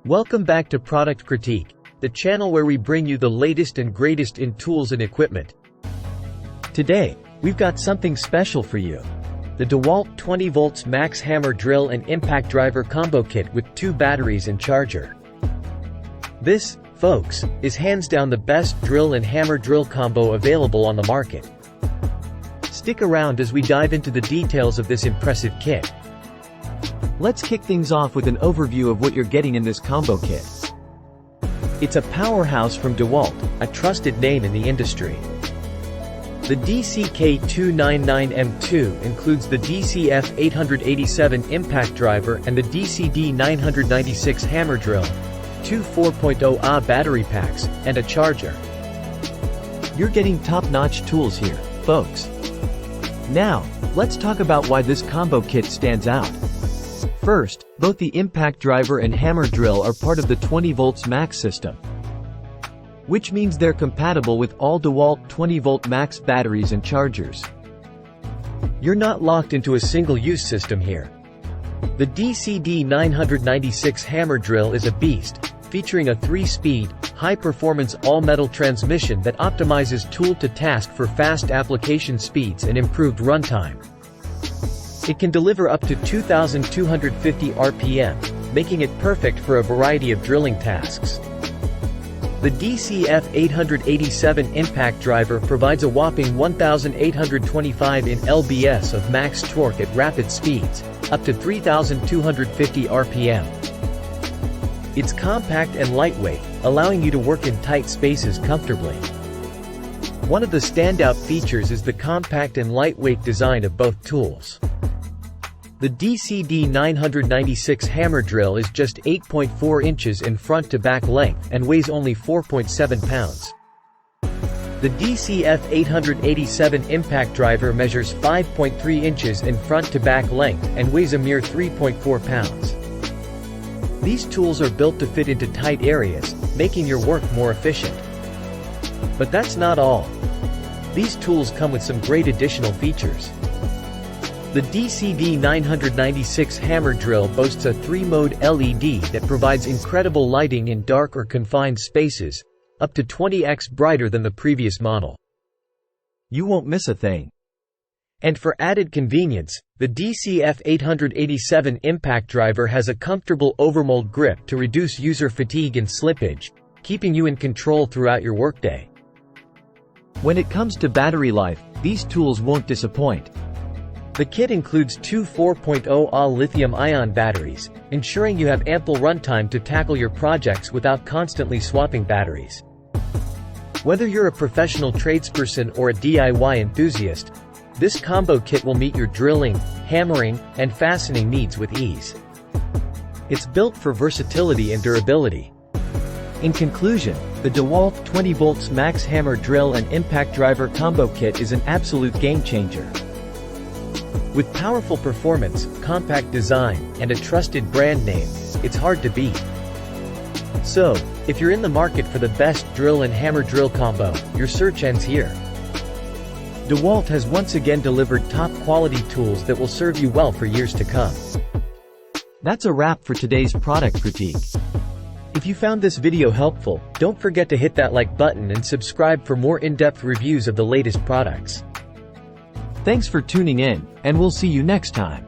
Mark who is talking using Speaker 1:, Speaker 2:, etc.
Speaker 1: Welcome back to Product Critique, the channel where we bring you the latest and greatest in tools and equipment. Today, we've got something special for you. The DEWALT 20V Max Hammer Drill and Impact Driver Combo Kit with 2 batteries and charger. This, folks, is hands down the best drill and hammer drill combo available on the market. Stick around as we dive into the details of this impressive kit. Let's kick things off with an overview of what you're getting in this combo kit. It's a powerhouse from DEWALT, a trusted name in the industry. The DCK299M2 includes the DCF887 impact driver and the DCD996 hammer drill, 2 4.0Ah battery packs, and a charger. You're getting top-notch tools here, folks. Now, let's talk about why this combo kit stands out. First, both the impact driver and hammer drill are part of the 20V Max system, which means they're compatible with all DEWALT 20V Max batteries and chargers. You're not locked into a single-use system here. The DCD996 hammer drill is a beast, featuring a 3-speed, high-performance all-metal transmission that optimizes tool-to-task for fast application speeds and improved runtime. It can deliver up to 2,250 RPM, making it perfect for a variety of drilling tasks. The DCF887 impact driver provides a whopping 1,825 lbs of max torque at rapid speeds, up to 3,250 RPM. It's compact and lightweight, allowing you to work in tight spaces comfortably. One of the standout features is the compact and lightweight design of both tools. The DCD996 hammer drill is just 8.4 inches in front-to-back length and weighs only 4.7 pounds. The DCF887 impact driver measures 5.3 inches in front-to-back length and weighs a mere 3.4 pounds. These tools are built to fit into tight areas, making your work more efficient. But that's not all. These tools come with some great additional features. The DCD996 hammer drill boasts a 3-mode LED that provides incredible lighting in dark or confined spaces, up to 20x brighter than the previous model. You won't miss a thing. And for added convenience, the DCF887 impact driver has a comfortable overmold grip to reduce user fatigue and slippage, keeping you in control throughout your workday. When it comes to battery life, these tools won't disappoint. The kit includes 2 4.0Ah lithium-ion batteries, ensuring you have ample runtime to tackle your projects without constantly swapping batteries. Whether you're a professional tradesperson or a DIY enthusiast, this combo kit will meet your drilling, hammering, and fastening needs with ease. It's built for versatility and durability. In conclusion, the DEWALT 20V Max Hammer Drill and Impact Driver Combo Kit is an absolute game-changer. With powerful performance, compact design, and a trusted brand name, it's hard to beat. So, if you're in the market for the best drill and hammer drill combo, your search ends here. DEWALT has once again delivered top-quality tools that will serve you well for years to come. That's a wrap for today's product critique. If you found this video helpful, don't forget to hit that like button and subscribe for more in-depth reviews of the latest products. Thanks for tuning in, and we'll see you next time.